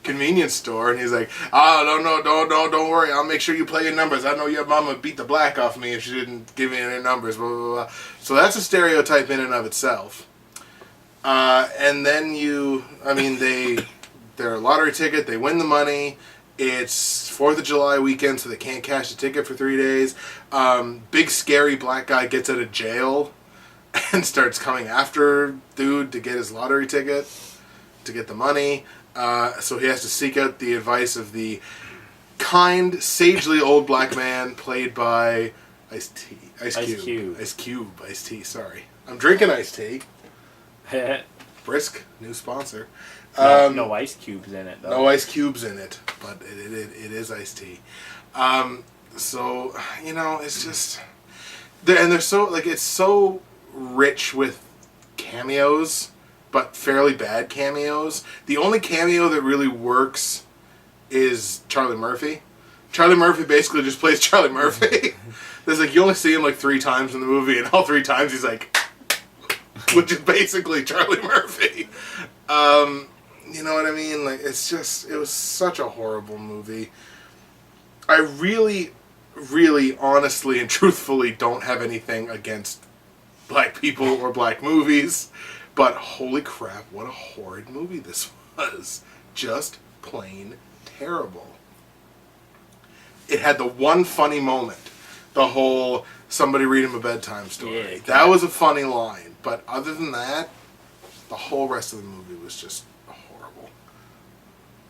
convenience store, and he's like, "Oh, no, don't worry. I'll make sure you play your numbers. I know your mama beat the black off me if she didn't give me any numbers." Blah blah blah. So that's a stereotype in and of itself. And then they're a lottery ticket. They win the money. It's 4th of July weekend, so they can't cash the ticket for 3 days. Big scary black guy gets out of jail and starts coming after dude to get his lottery ticket, to get the money. So he has to seek out the advice of the kind, sagely old black man played by Ice Cube, sorry. I'm drinking iced tea. Brisk, new sponsor. No ice cubes in it, though. No ice cubes in it, but it is iced tea. So, it's just... they're so, it's so rich with cameos, but fairly bad cameos. The only cameo that really works is Charlie Murphy. Charlie Murphy basically just plays Charlie Murphy. There's you only see him 3 times in the movie, and all 3 times he's which is basically Charlie Murphy. You know what I mean? It was such a horrible movie. I really, really, honestly, and truthfully don't have anything against black people or black movies, but holy crap, what a horrid movie this was. Just plain terrible. It had the one funny moment. The whole, somebody read him a bedtime story. Yeah, that was a funny line. But other than that, the whole rest of the movie was just horrible.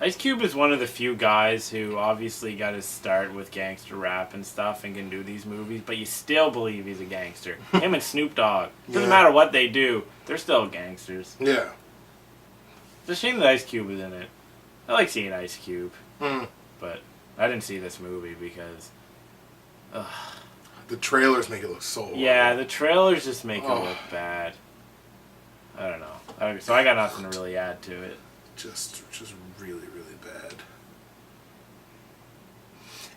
Ice Cube is one of the few guys who obviously got his start with gangster rap and stuff and can do these movies, but you still believe he's a gangster. Him and Snoop Dogg. Doesn't matter what they do, they're still gangsters. Yeah. It's a shame that Ice Cube is in it. I like seeing Ice Cube. But I didn't see this movie because... The trailers make it look so horrible. Yeah, the trailers just make it look bad. I don't know. So I got nothing to really add to it. Just really, really bad.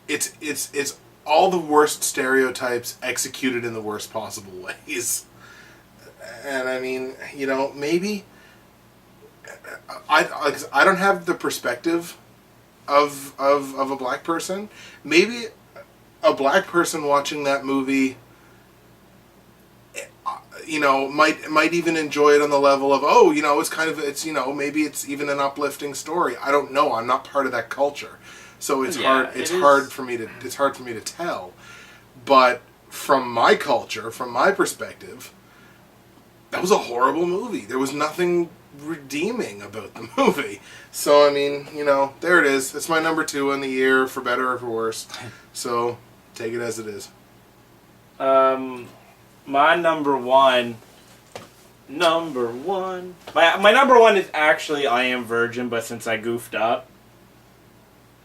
It's all the worst stereotypes executed in the worst possible ways. And I mean, maybe I don't have the perspective of a black person. Maybe a black person watching that movie, might even enjoy it on the level of, maybe it's even an uplifting story. I don't know. I'm not part of that culture, so it's hard. It's hard for me to tell. But from my culture, from my perspective, that was a horrible movie. There was nothing redeeming about the movie. So I mean, there it is. It's my number 2 on the year, for better or for worse. So take it as it is. My number one. My number 1 is actually I Am Virgin, but since I goofed up,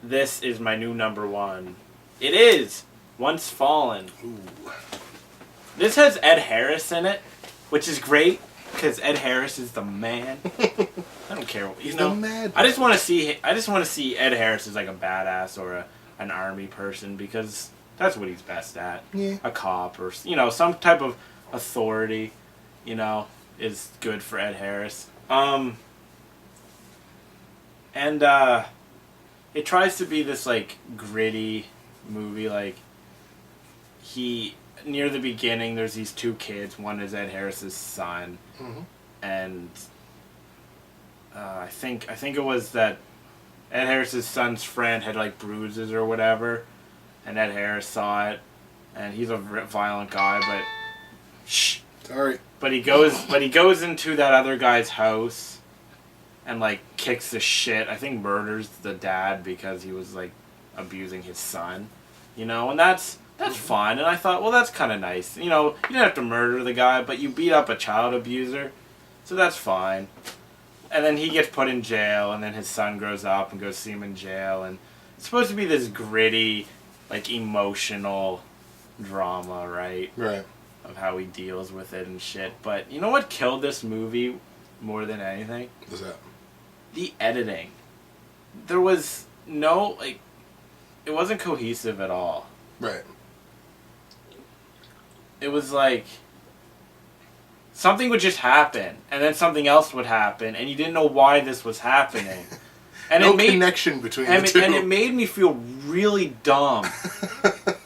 this is my new number 1. It is Once Fallen. Ooh. This has Ed Harris in it, which is great because Ed Harris is the man. I don't care what he's the mad. I just want to see Ed Harris as a badass or an army person because that's what he's best at. Yeah. A cop or some type of authority, is good for Ed Harris. And it tries to be this gritty movie. Near the beginning, there's these 2 kids. One is Ed Harris's son, and I think it was that Ed Harris's son's friend had bruises or whatever, and Ed Harris saw it, and he's a violent guy, but sorry. But he goes into that other guy's house, and kicks the shit. I think murders the dad because he was abusing his son, and that's fine. And I thought, well, that's kind of nice. You didn't have to murder the guy, but you beat up a child abuser, so that's fine. And then he gets put in jail, and then his son grows up and goes see him in jail, and it's supposed to be this gritty, emotional drama, right? Right. Of how he deals with it and shit. But you know what killed this movie more than anything? What's that? The editing. There was no, it wasn't cohesive at all. Right. It was something would just happen, and then something else would happen, and you didn't know why this was happening. And no it made, connection between the two. and it made me feel really dumb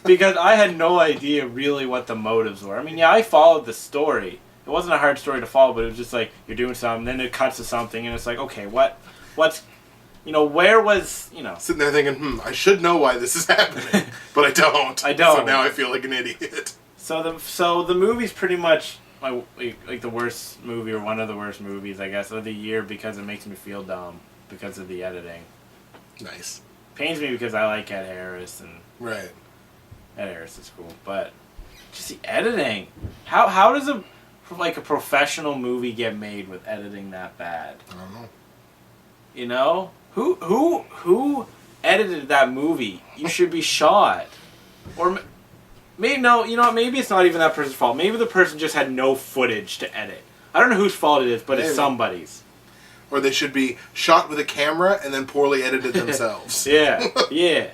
because I had no idea really what the motives were. I mean, yeah, I followed the story. It wasn't a hard story to follow, but it was just like you're doing something, then it cuts to something, and it's like, okay, what's, where was, Sitting there thinking, I should know why this is happening, but I don't. I don't. So now I feel like an idiot. So the movie's pretty much like the worst movie or one of the worst movies, I guess, of the year because it makes me feel dumb because of the editing. Nice. Pains me because I like Ed Harris and Right. Ed Harris is cool, but just the editing. How does a professional movie get made with editing that bad? I don't know. You know? Who edited that movie? You should be shot. Or maybe no, you know what? Maybe it's not even that person's fault. Maybe the person just had no footage to edit. I don't know whose fault it is, but Maybe. It's somebody's. Or they should be shot with a camera and then poorly edited themselves. Yeah, yeah.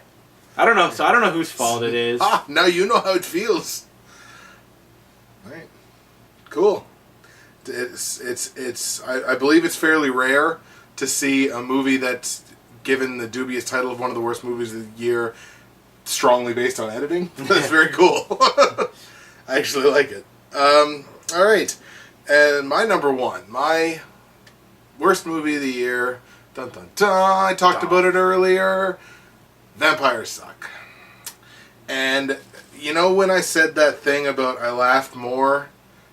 I don't know. So I don't know whose fault it is. Now you know how it feels. Right. Cool. I believe it's fairly rare to see a movie that's given the dubious title of one of the worst movies of the year strongly based on editing. That's very cool. I actually like it. All right. And my number one, my worst movie of the year. Dun dun dun. I talked about it earlier. Vampires suck. And when I said that thing about I laughed more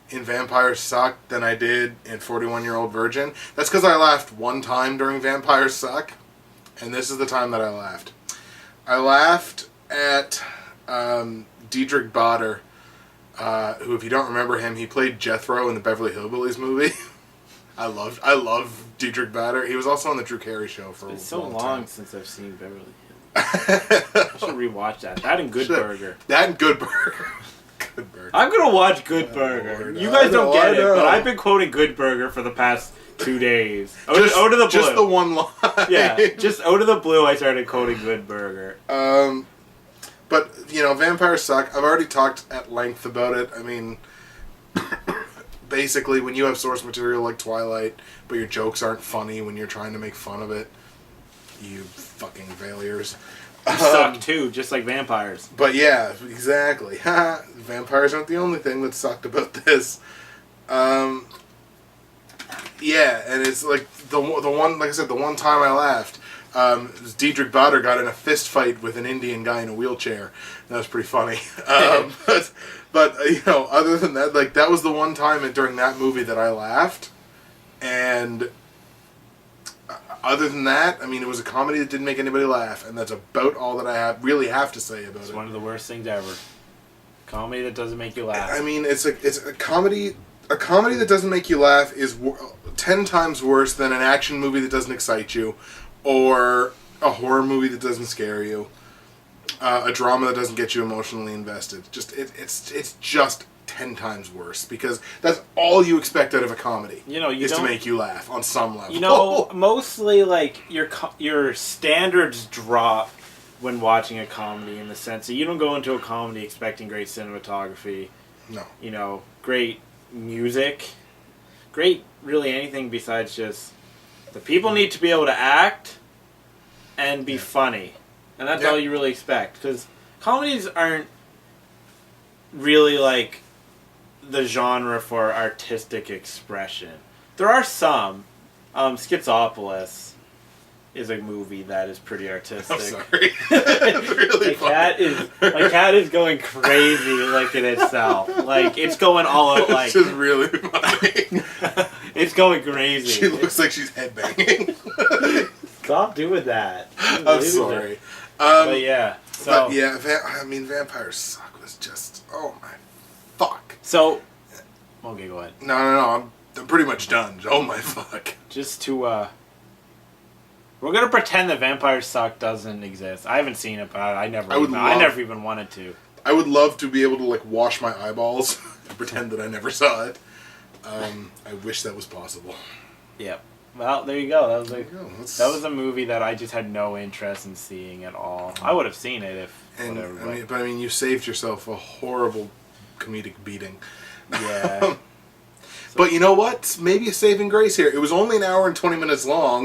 in Vampires Suck than I did in 41-Year-Old Virgin, that's because I laughed one time during Vampires Suck, and this is the time that I laughed. I laughed at Diedrich Bader, who, if you don't remember him, he played Jethro in the Beverly Hillbillies movie. I love Diedrich Bader. He was also on the Drew Carey Show for It's a so long long time. since I've seen Beverly Hills. I should rewatch that. That and Good Burger. That and Good Burger. Good Burger. I'm gonna watch Good Burger. Lord, You guys don't get I it, know. but I've been quoting Good Burger for the past 2 days. Out of the blue. Just the one line. Yeah, just out of the blue, I started quoting Good Burger. But, vampires suck. I've already talked at length about it. I mean, basically, when you have source material like Twilight, but your jokes aren't funny when you're trying to make fun of it, you fucking failures. You suck too, just like vampires. But yeah, exactly. Vampires aren't the only thing that sucked about this. Yeah, and it's like the one, like I said, the one time I laughed. Diedrich Bader got in a fist fight with an Indian guy in a wheelchair. That was pretty funny. But other than that, like that was the one time during that movie that I laughed. And other than that, I mean, it was a comedy that didn't make anybody laugh, and that's about all that I really have to say about it. It's one of the worst things ever. Comedy that doesn't make you laugh. I mean, it's a comedy. A comedy that doesn't make you laugh is 10 times worse than an action movie that doesn't excite you, or a horror movie that doesn't scare you, a drama that doesn't get you emotionally invested. It's just 10 times worse, because that's all you expect out of a comedy. Is to make you laugh on some level. Mostly like your standards drop when watching a comedy, in the sense that you don't go into a comedy expecting great cinematography. No. Great music, great really anything besides just the people need to be able to act and be funny, and that's all you really expect, because comedies aren't really like the genre for artistic expression. There are some. Schizopolis is a movie that is pretty artistic. I'm sorry. It's really funny. My cat is going crazy licking itself. Like, it's going all out. Like, It's just really funny. it's going crazy. She looks like she's headbanging. Stop doing that. I'm sorry. But yeah. So But yeah, Vampires Suck was just, oh my fuck. So okay, go ahead. No, I'm pretty much done. Oh my fuck. Just to we're gonna pretend that Vampires Suck doesn't exist. I haven't seen it, but I never even wanted to. I would love to be able to like wash my eyeballs and pretend that I never saw it. I wish that was possible. Yep. Well, there you go. That was a a movie that I just had no interest in seeing at all. I would have seen it if whatever. But you saved yourself a horrible comedic beating. Yeah. But you know what? Maybe a saving grace here. It was only an hour and 20 minutes long.